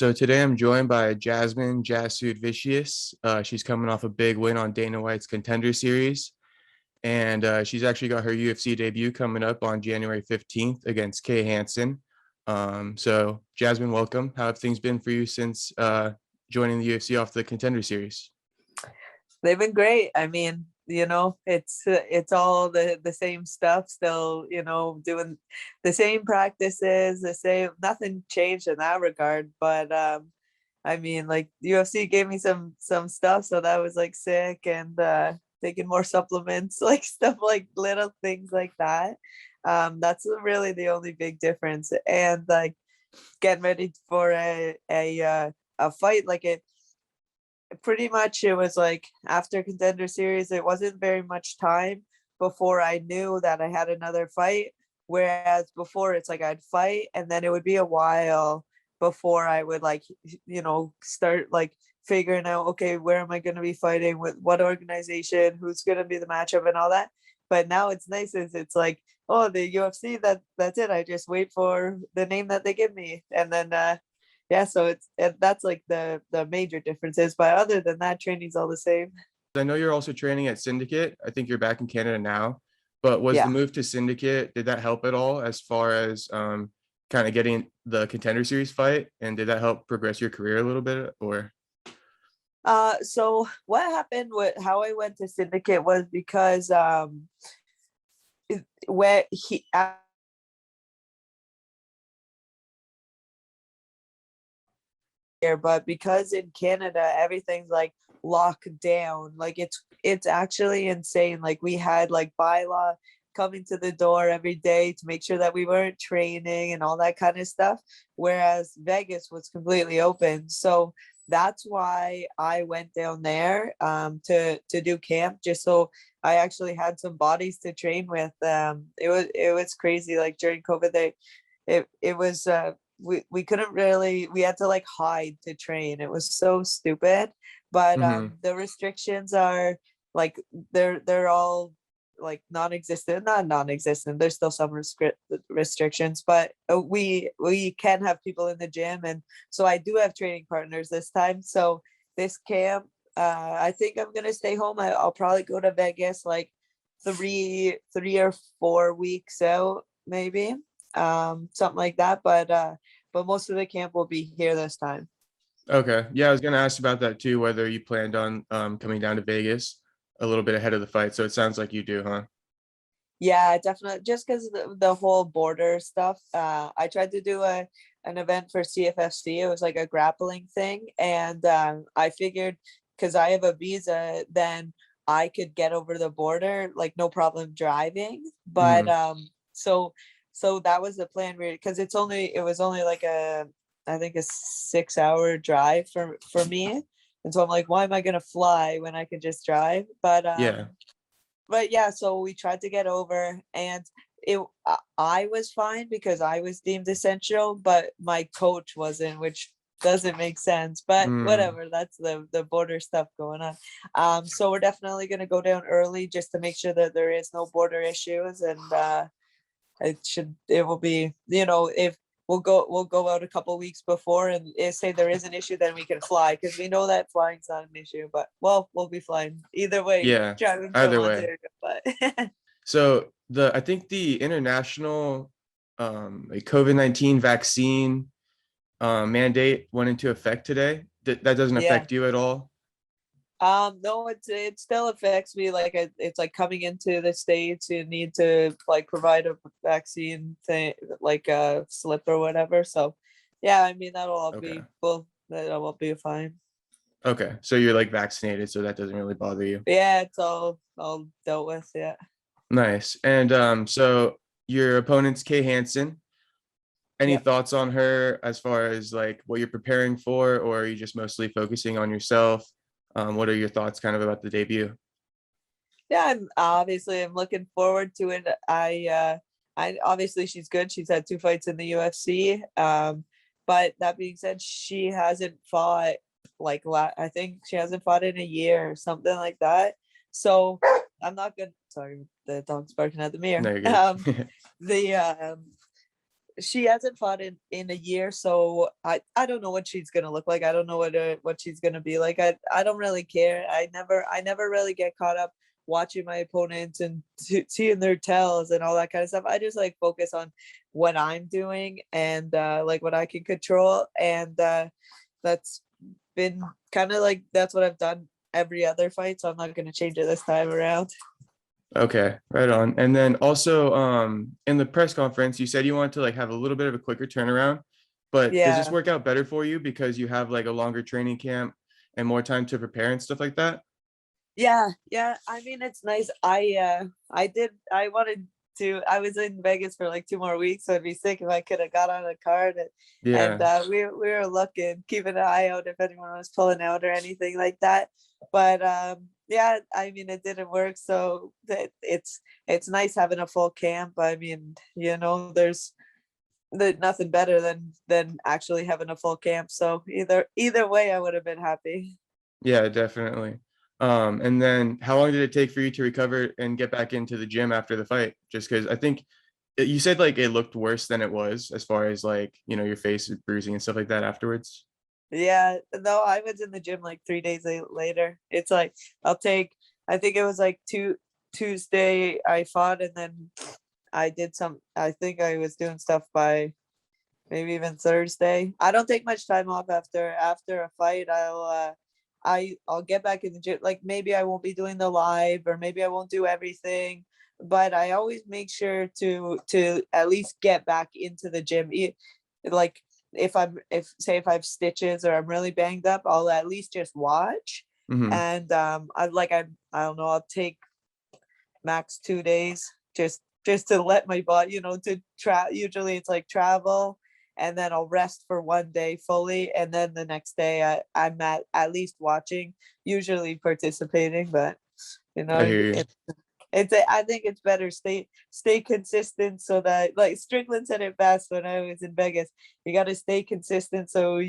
So today I'm joined by Jasmine Jasudavicius. She's coming off a big win on Dana White's Contender series, and she's actually got her UFC debut coming up on January 15th against Kay Hansen. So Jasmine, welcome. How have things been for you since joining the UFC off the Contender series? They've been great. I mean, it's all the same stuff still, doing the same practices, the same, nothing changed in that regard. But I mean, like UFC gave me some stuff, so that was like sick, and taking more supplements, like stuff like little things like that. That's really the only big difference. And like getting ready for a fight, like it pretty much, it was like after Contender series, it wasn't very much time before I knew that I had another fight, whereas before it's like I'd fight and then it would be a while before I would like start like figuring out, okay, where am I going to be fighting, with what organization, who's going to be the matchup and all that. But now it's nice, is it's like, oh, the UFC, that's it, I just wait for the name that they give me, and then yeah, so that's like the major differences. But other than that, training's all the same. I know you're also training at Syndicate. I think you're back in Canada now, but was the Yeah. move to Syndicate, did that help at all as far as kind of getting the Contender series fight? And did that help progress your career a little bit or? So what happened with how I went to Syndicate was because where he here, but because in Canada everything's like locked down, like it's actually insane. Like we had like bylaw coming to the door every day to make sure that we weren't training and all that kind of stuff, whereas Vegas was completely open. So that's why I went down there to do camp, just so I actually had some bodies to train with. It was crazy, like during COVID, it was we couldn't really, we had to like hide to train. It was so stupid. But Mhm. the restrictions are like they're all like non-existent, not non-existent, there's still some restrictions, but we can have people in the gym. And so I do have training partners this time. So this camp, I think I'm gonna stay home. I'll probably go to Vegas like three or 4 weeks out, maybe, something like that. But most of the camp will be here this time. Okay. Yeah, I was gonna ask about that too, whether you planned on coming down to Vegas a little bit ahead of the fight. So it sounds like you do, huh? Yeah, definitely. Just because the whole border stuff. I tried to do an event for CFFC. It was like a grappling thing, and I figured because I have a visa, then I could get over the border like no problem driving. But Hmm. so that was the plan, because it was only like I think a 6 hour drive for me. And so I'm like, why am I gonna fly when I can just drive? Yeah. But yeah, so we tried to get over, and I was fine because I was deemed essential, but my coach wasn't, which doesn't make sense. But Mm. whatever, that's the border stuff going on. So we're definitely gonna go down early just to make sure that there is no border issues. And it will be, if we'll go out a couple weeks before, and if say there is an issue, then we can fly, because we know that flying's not an issue. But well, we'll be flying either way, Yeah. driving from Either way. Ontario. But So I think the international like COVID-19 vaccine mandate went into effect today. That doesn't yeah. affect you at all. No, it still affects me. Like it's like coming into the States, you need to like provide a vaccine thing, like a slip or whatever. So yeah, I mean that'll all Okay. be, well, that'll all be fine. Okay. So you're like vaccinated, so that doesn't really bother you. Yeah, it's all dealt with. Yeah. Nice. And so your opponent's Kay Hansen. Any Yeah. thoughts on her as far as like what you're preparing for, or are you just mostly focusing on yourself? What are your thoughts kind of about the debut? Yeah, I'm looking forward to it. I obviously, she's good. She's had 2 fights in the UFC. But that being said, she hasn't fought like I think she hasn't fought in a year or something like that. So I'm not good. Sorry, the dog's barking at the No, mirror. you're good. The she hasn't fought in a year, so I don't know what she's gonna look like. I don't know what she's gonna be like. I don't really care. I never really get caught up watching my opponents and seeing their tells and all that kind of stuff. I just like focus on what I'm doing and like what I can control, and that's been kind of like that's what I've done every other fight. So I'm not gonna change it this time around. Okay, right on. And then also, in the press conference, you said you want to like have a little bit of a quicker turnaround, but does this Yeah. work out better for you because you have like a longer training camp and more time to prepare and stuff like that? Yeah. I mean, it's nice. I wanted to. I was in Vegas for like 2 more weeks, so it'd be sick if I could have got on a card and Yeah, we were looking, keeping an eye out if anyone was pulling out or anything like that. But yeah, I mean, it didn't work, so it's nice having a full camp. I mean, there's nothing better than actually having a full camp. So either way, I would have been happy. yeah, definitely. And then how long did it take for you to recover and get back into the gym after the fight? Just because I think you said like it looked worse than it was as far as like, your face is bruising and stuff like that afterwards. Yeah, no, I was in the gym like 3 days later. It's like I'll take. I think it was like Tuesday I fought, and then I did some. I think I was doing stuff by maybe even Thursday. I don't take much time off after a fight. I'll get back in the gym. Like maybe I won't be doing the live, or maybe I won't do everything, but I always make sure to at least get back into the gym. Like if I have stitches or I'm really banged up, I'll at least just watch. Hmm. And I don't know, I'll take max 2 days just to let my body, to usually it's like travel, and then I'll rest for 1 day fully, and then the next day I'm at least watching, usually participating. But I hear you. I think it's better stay consistent, so that, like Strickland said it best when I was in Vegas, you got to stay consistent. So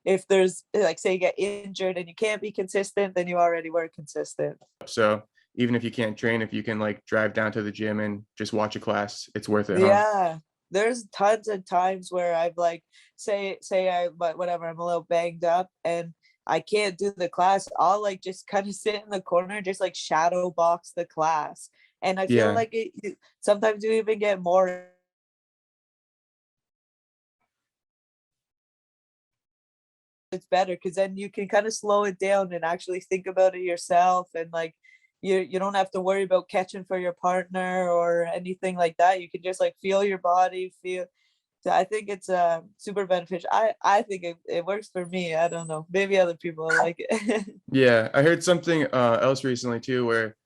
if there's like, say you get injured and you can't be consistent, then you already were consistent. So even if you can't train, if you can like drive down to the gym and just watch a class, it's worth it, huh? Yeah, there's tons of times where I've like but whatever, I'm a little banged up and I can't do the class. I'll like just kind of sit in the corner, just like shadow box the class, and I feel Yeah. like sometimes you even get more. It's better because then you can kind of slow it down and actually think about it yourself, and like you don't have to worry about catching for your partner or anything like that. You can just like feel your body, feel. So I think it's super beneficial. I think it works for me. I don't know, maybe other people like it. Yeah. I heard something else recently too, where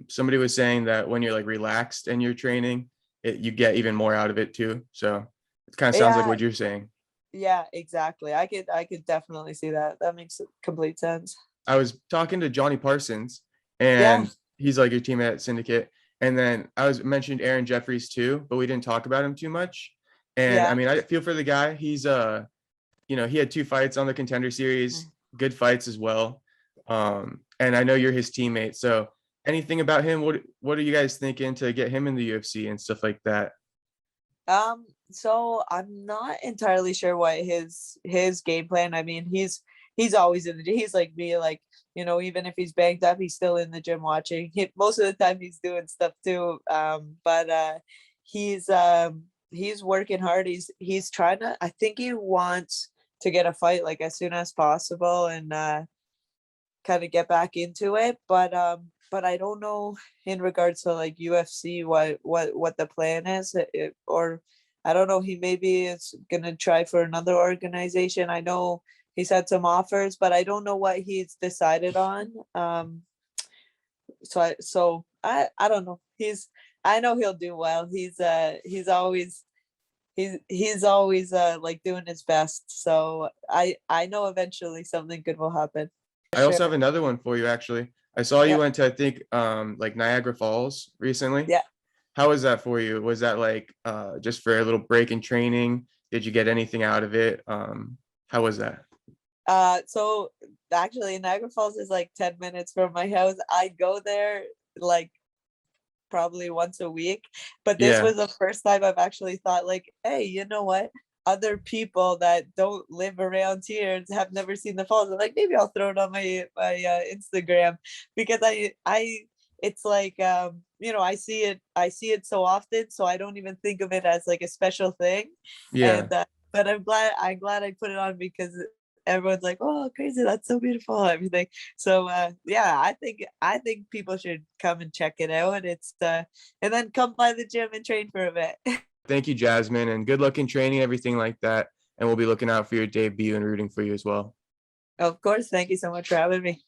somebody was saying that when you're like relaxed and you're training, you get even more out of it too. So it kind of sounds like Yeah, what you're saying. yeah, exactly. I could definitely see that. That makes complete sense. I was talking to Johnny Parsons, Yeah, and he's like your teammate at Syndicate. And then I was mentioned Aaron Jeffries too, but we didn't talk about him too much. And I yeah. mean, I feel for the guy. He's he had 2 fights on the Contender series, good fights as well. And I know you're his teammate. So anything about him? What are you guys thinking to get him in the UFC and stuff like that? So I'm not entirely sure what his game plan. I mean, he's always in the gym. He's like me, like, even if he's banged up, he's still in the gym watching. Most of the time he's doing stuff too. But he's working hard. He's trying to, I think he wants to get a fight like as soon as possible, and kind of get back into it. But I don't know in regards to like UFC what the plan is, or I don't know. He maybe is gonna try for another organization. I know he's had some offers, but I don't know what he's decided on. I don't know. I know he'll do well. He's always like doing his best. So I know eventually something good will happen. For I also have sure. another one for you actually. I saw you Yeah. went to, I think, like Niagara Falls recently. Yeah. How was that for you? Was that like just for a little break in training? Did you get anything out of it? How was that? So actually Niagara Falls is like 10 minutes from my house. I go there like probably once a week. But this Yeah. was the first time I've actually thought like, hey, you know what? Other people that don't live around here have never seen the falls. I'm like, maybe I'll throw it on my Instagram, because I it's like I see it so often, so I don't even think of it as like a special thing. Yeah. And but I'm glad I put it on, because everyone's like, oh, crazy, that's so beautiful, everything. So yeah, I think people should come and check it out. It's and then come by the gym and train for a bit. Thank you, Jasmine, and good luck in training, everything like that. And we'll be looking out for your debut and rooting for you as well. Of course, thank you so much for having me.